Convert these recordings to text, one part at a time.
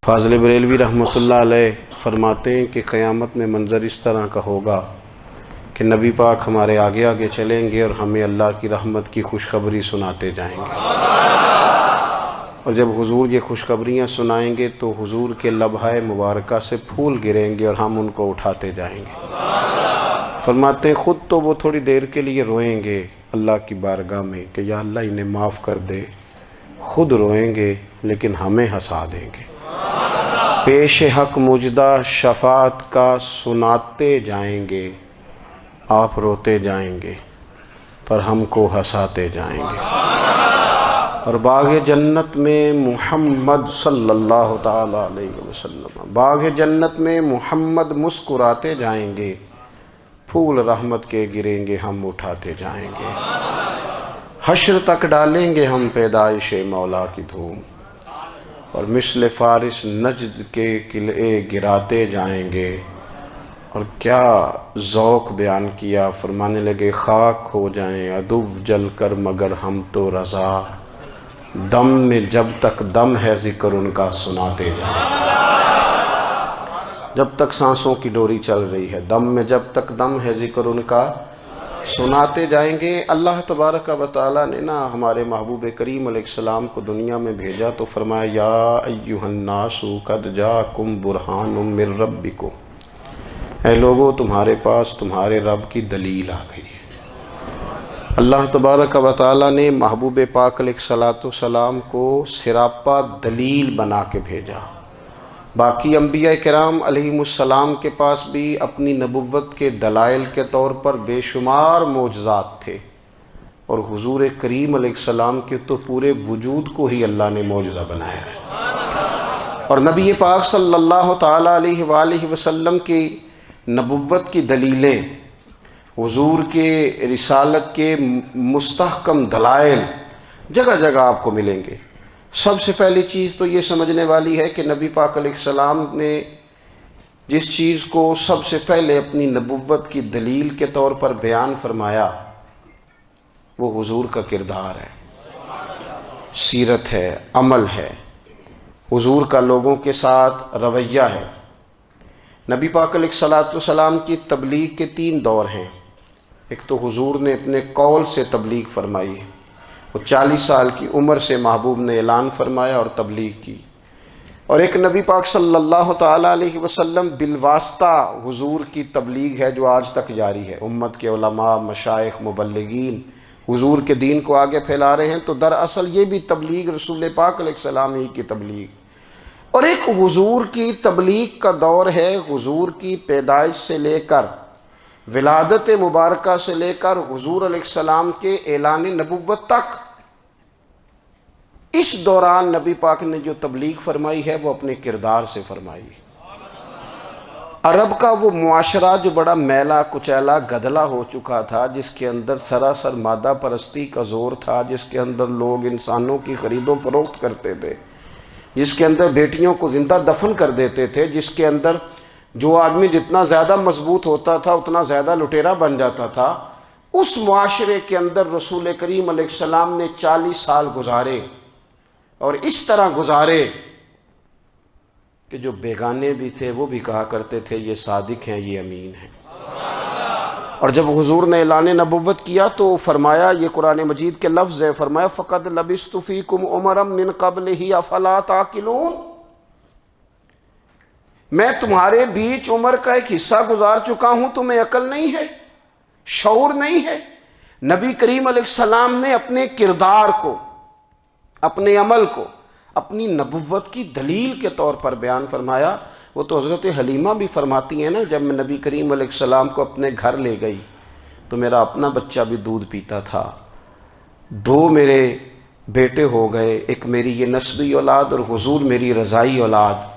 فاضل بریلوی رحمۃ اللہ علیہ فرماتے ہیں کہ قیامت میں منظر اس طرح کا ہوگا کہ نبی پاک ہمارے آگے آگے چلیں گے اور ہمیں اللہ کی رحمت کی خوشخبری سناتے جائیں گے، اور جب حضور یہ خوشخبریاں سنائیں گے تو حضور کے لبہائے مبارکہ سے پھول گریں گے اور ہم ان کو اٹھاتے جائیں گے۔ فرماتے ہیں خود تو وہ تھوڑی دیر کے لیے روئیں گے اللہ کی بارگاہ میں کہ یا اللہ انہیں معاف کر دے، خود روئیں گے لیکن ہمیں ہنسا دیں گے۔ پیش حق مجدہ شفاعت کا سناتے جائیں گے، آپ روتے جائیں گے پر ہم کو ہنساتے جائیں گے۔ اور باغ جنت میں محمد صلی اللہ تعالی علیہ وسلم، باغ جنت میں محمد مسکراتے جائیں گے، پھول رحمت کے گریں گے ہم اٹھاتے جائیں گے۔ حشر تک ڈالیں گے ہم پیدائش مولا کی دھوم، اور مثل فارس نجد کے قلعے گراتے جائیں گے۔ اور کیا ذوق بیان کیا، فرمانے لگے خاک ہو جائیں عدو جل کر مگر ہم تو رضا، دم میں جب تک دم ہے ذکر ان کا سناتے جائیں گے۔ جب تک سانسوں کی ڈوری چل رہی ہے، دم میں جب تک دم ہے ذکر ان کا سناتے جائیں گے۔ اللہ تبارک و تعالیٰ نے نا ہمارے محبوب کریم علیہ السلام کو دنیا میں بھیجا تو فرمایا یا ایھا الناس قد جاءکم برہان من ربکم، اے لوگو تمہارے پاس تمہارے رب کی دلیل آ گئی ہے۔ اللہ تبارک و تعالیٰ نے محبوب پاک علیہ السلام کو سراپا دلیل بنا کے بھیجا۔ باقی انبیاء کرام علیہم السلام کے پاس بھی اپنی نبوت کے دلائل کے طور پر بے شمار معجزات تھے، اور حضور کریم علیہ السلام کے تو پورے وجود کو ہی اللہ نے معجزہ بنایا ہے۔ اور نبی پاک صلی اللہ تعالیٰ علیہ وآلہ وسلم کی نبوت کی دلیلیں، حضور کے رسالت کے مستحکم دلائل جگہ جگہ آپ کو ملیں گے۔ سب سے پہلی چیز تو یہ سمجھنے والی ہے کہ نبی پاک علیہ السلام نے جس چیز کو سب سے پہلے اپنی نبوت کی دلیل کے طور پر بیان فرمایا وہ حضور کا کردار ہے، سیرت ہے، عمل ہے، حضور کا لوگوں کے ساتھ رویہ ہے۔ نبی پاک علیہ السلام کی تبلیغ کے 3 دور ہیں۔ ایک تو حضور نے اپنے قول سے تبلیغ فرمائی، وہ 40 سال کی عمر سے محبوب نے اعلان فرمایا اور تبلیغ کی۔ اور ایک نبی پاک صلی اللہ تعالیٰ علیہ وسلم بالواسطہ حضور کی تبلیغ ہے جو آج تک جاری ہے۔ امت کے علماء، مشائخ، مبلغین حضور کے دین کو آگے پھیلا رہے ہیں، تو دراصل یہ بھی تبلیغ رسول پاک علیہ السلام ہی کی تبلیغ۔ اور ایک حضور کی تبلیغ کا دور ہے، حضور کی پیدائش سے لے کر ولادت مبارکہ سے لے کر حضور علیہ السلام کے اعلان نبوت تک۔ اس دوران نبی پاک نے جو تبلیغ فرمائی ہے وہ اپنے کردار سے فرمائی۔ عرب کا وہ معاشرہ جو بڑا میلا کچیلا گدلا ہو چکا تھا، جس کے اندر سراسر مادہ پرستی کا زور تھا، جس کے اندر لوگ انسانوں کی خرید و فروخت کرتے تھے، جس کے اندر بیٹیوں کو زندہ دفن کر دیتے تھے، جس کے اندر جو آدمی جتنا زیادہ مضبوط ہوتا تھا اتنا زیادہ لٹیرا بن جاتا تھا، اس معاشرے کے اندر رسول کریم علیہ السلام نے 40 سال گزارے، اور اس طرح گزارے کہ جو بیگانے بھی تھے وہ بھی کہا کرتے تھے یہ صادق ہیں، یہ امین ہیں۔ اور جب حضور نے اعلان نبوت کیا تو فرمایا، یہ قرآن مجید کے لفظ ہے، فرمایا فَقَدْ لَبِثْتُ فِيكُمْ عُمَرًا مِّن قَبْلِهِ أَفَلَا تَعْقِلُونَ، میں تمہارے بیچ عمر کا ایک حصہ گزار چکا ہوں، تمہیں عقل نہیں ہے، شعور نہیں ہے۔ نبی کریم علیہ السلام نے اپنے کردار کو، اپنے عمل کو اپنی نبوت کی دلیل کے طور پر بیان فرمایا۔ وہ تو حضرت حلیمہ بھی فرماتی ہیں نا، جب میں نبی کریم علیہ السلام کو اپنے گھر لے گئی تو میرا اپنا بچہ بھی دودھ پیتا تھا، 2 میرے بیٹے ہو گئے، ایک میری یہ نسبی اولاد اور حضور میری رضائی اولاد۔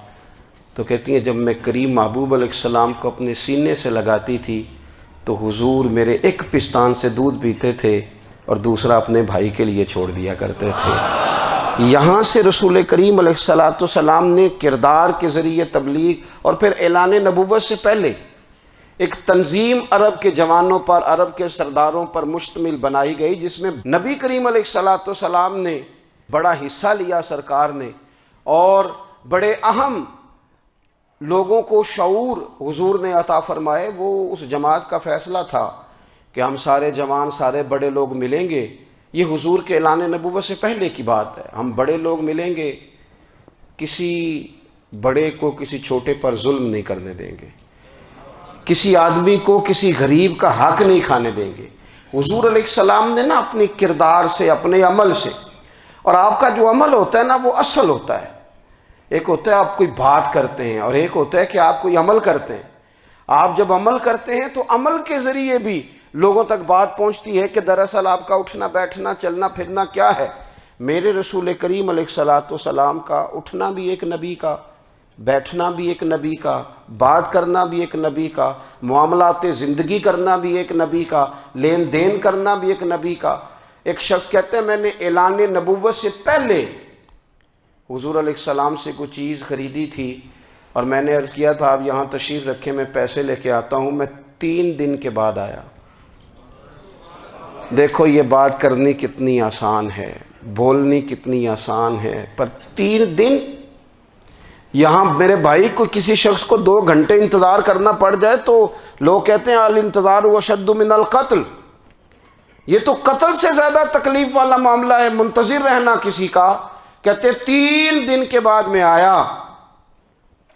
تو کہتی ہیں جب میں کریم محبوب علیہ السلام کو اپنے سینے سے لگاتی تھی تو حضور میرے ایک پستان سے دودھ پیتے تھے اور دوسرا اپنے بھائی کے لیے چھوڑ دیا کرتے تھے۔ یہاں سے رسول کریم علیہ السلام نے کردار کے ذریعے تبلیغ، اور پھر اعلان نبوت سے پہلے ایک تنظیم عرب کے جوانوں پر، عرب کے سرداروں پر مشتمل بنائی گئی، جس میں نبی کریم علیہ السلام نے بڑا حصہ لیا سرکار نے، اور بڑے اہم لوگوں کو شعور حضور نے عطا فرمائے، وہ اس جماعت کا فیصلہ تھا کہ ہم سارے جوان، سارے بڑے لوگ ملیں گے۔ یہ حضور کے اعلان نبوت سے پہلے کی بات ہے۔ ہم بڑے لوگ ملیں گے، کسی بڑے کو کسی چھوٹے پر ظلم نہیں کرنے دیں گے، کسی آدمی کو کسی غریب کا حق نہیں کھانے دیں گے۔ حضور علیہ السلام نے نا اپنے کردار سے، اپنے عمل سے، اور آپ کا جو عمل ہوتا ہے نا وہ اصل ہوتا ہے۔ ایک ہوتا ہے آپ کوئی بات کرتے ہیں اور ایک ہوتا ہے کہ آپ کوئی عمل کرتے ہیں۔ آپ جب عمل کرتے ہیں تو عمل کے ذریعے بھی لوگوں تک بات پہنچتی ہے کہ دراصل آپ کا اٹھنا بیٹھنا چلنا پھرنا کیا ہے۔ میرے رسول کریم علیہ الصلوۃ والسلام کا اٹھنا بھی ایک نبی کا، بیٹھنا بھی ایک نبی کا، بات کرنا بھی ایک نبی کا، معاملات زندگی کرنا بھی ایک نبی کا، لین دین کرنا بھی ایک نبی کا۔ ایک شخص کہتے ہیں میں نے اعلان نبوت سے پہلے حضور علیہ السلام سے کوئی چیز خریدی تھی اور میں نے عرض کیا تھا آپ یہاں تشریف رکھیں، میں پیسے لے کے آتا ہوں۔ میں 3 دن کے بعد آیا۔ دیکھو یہ بات کرنی کتنی آسان ہے، بولنی کتنی آسان ہے، پر 3 دن یہاں میرے بھائی کو کسی شخص کو 2 گھنٹے انتظار کرنا پڑ جائے تو لوگ کہتے ہیں الانتظار اشد من القتل۔ یہ تو قتل سے زیادہ تکلیف والا معاملہ ہے منتظر رہنا کسی کا۔ کہتے 3 دن کے بعد میں آیا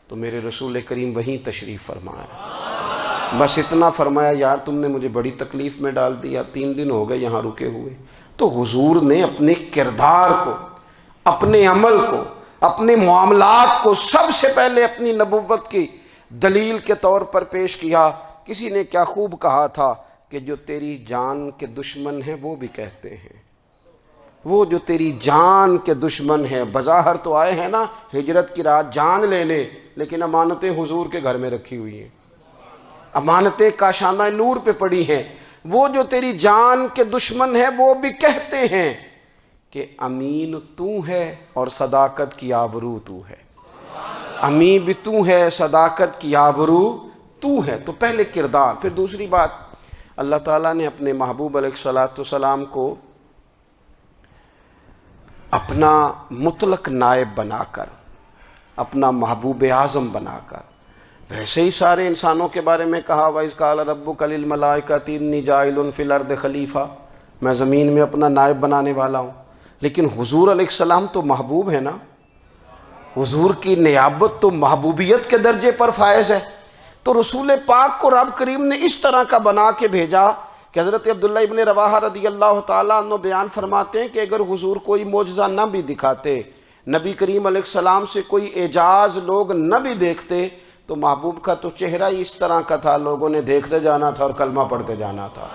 تو میرے رسول کریم وہیں تشریف فرمایا۔ بس اتنا فرمایا یار تم نے مجھے بڑی تکلیف میں ڈال دیا، 3 دن ہو گئے یہاں رکے ہوئے۔ تو حضور نے اپنے کردار کو، اپنے عمل کو، اپنے معاملات کو سب سے پہلے اپنی نبوت کی دلیل کے طور پر پیش کیا۔ کسی نے کیا خوب کہا تھا کہ جو تیری جان کے دشمن ہیں وہ بھی کہتے ہیں، وہ جو تیری جان کے دشمن ہیں، بظاہر تو آئے ہیں نا ہجرت کی رات جان لینے، لیکن امانتیں حضور کے گھر میں رکھی ہوئی ہیں، امانتیں کاشانہ نور پہ پڑی ہیں۔ وہ جو تیری جان کے دشمن ہیں وہ بھی کہتے ہیں کہ امین تو ہے اور صداقت کی آبرو تو ہے، امین بھی تو ہے، صداقت کی آبرو تو ہے۔ تو پہلے کردار، پھر دوسری بات، اللہ تعالیٰ نے اپنے محبوب علیہ الصلوۃ والسلام کو اپنا مطلق نائب بنا کر، اپنا محبوب اعظم بنا کر، ویسے ہی سارے انسانوں کے بارے میں کہا وَإِذْ قَالَ رَبُّكَ لِلْمَلَائِكَةِ إِنِّي جَاعِلٌ فِي الْأَرْضِ خلیفہ، میں زمین میں اپنا نائب بنانے والا ہوں۔ لیکن حضور علیہ السلام تو محبوب ہے نا، حضور کی نیابت تو محبوبیت کے درجے پر فائز ہے۔ تو رسول پاک کو رب کریم نے اس طرح کا بنا کے بھیجا کہ حضرت عبداللہ ابن رواحہ رضی اللہ تعالیٰ عنہ بیان فرماتے ہیں کہ اگر حضور کوئی معجزہ نہ بھی دکھاتے، نبی کریم علیہ السلام سے کوئی اعجاز لوگ نہ بھی دیکھتے، تو محبوب کا تو چہرہ ہی اس طرح کا تھا، لوگوں نے دیکھتے جانا تھا اور کلمہ پڑھتے جانا تھا۔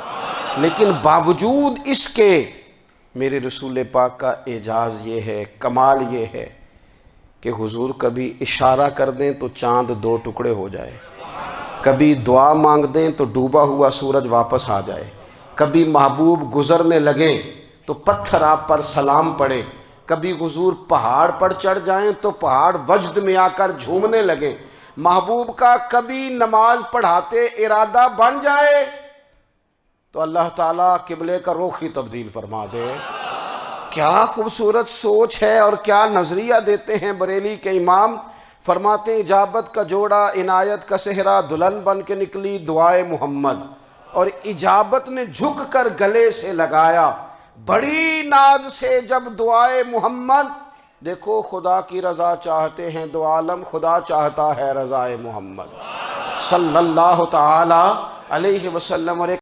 لیکن باوجود اس کے میرے رسول پاک کا اعجاز یہ ہے، کمال یہ ہے کہ حضور کبھی اشارہ کر دیں تو چاند 2 ٹکڑے ہو جائے، کبھی دعا مانگ دیں تو ڈوبا ہوا سورج واپس آ جائے، کبھی محبوب گزرنے لگیں تو پتھر آپ پر سلام پڑے، کبھی حضور پہاڑ پر چڑھ جائیں تو پہاڑ وجد میں آ کر جھومنے لگیں، محبوب کا کبھی نماز پڑھاتے ارادہ بن جائے تو اللہ تعالیٰ قبلے کا رخ ہی تبدیل فرما دے۔ کیا خوبصورت سوچ ہے اور کیا نظریہ دیتے ہیں بریلی کے امام۔ فرماتے ہیں اجابت کا جوڑا عنایت کا صحرا، دلہن بن کے نکلی دعائے محمد، اور اجابت نے جھک کر گلے سے لگایا بڑی ناز سے جب دعائے محمد۔ دیکھو خدا کی رضا چاہتے ہیں دو عالم، خدا چاہتا ہے رضائے محمد صلی اللہ تعالی علیہ وسلم۔ اور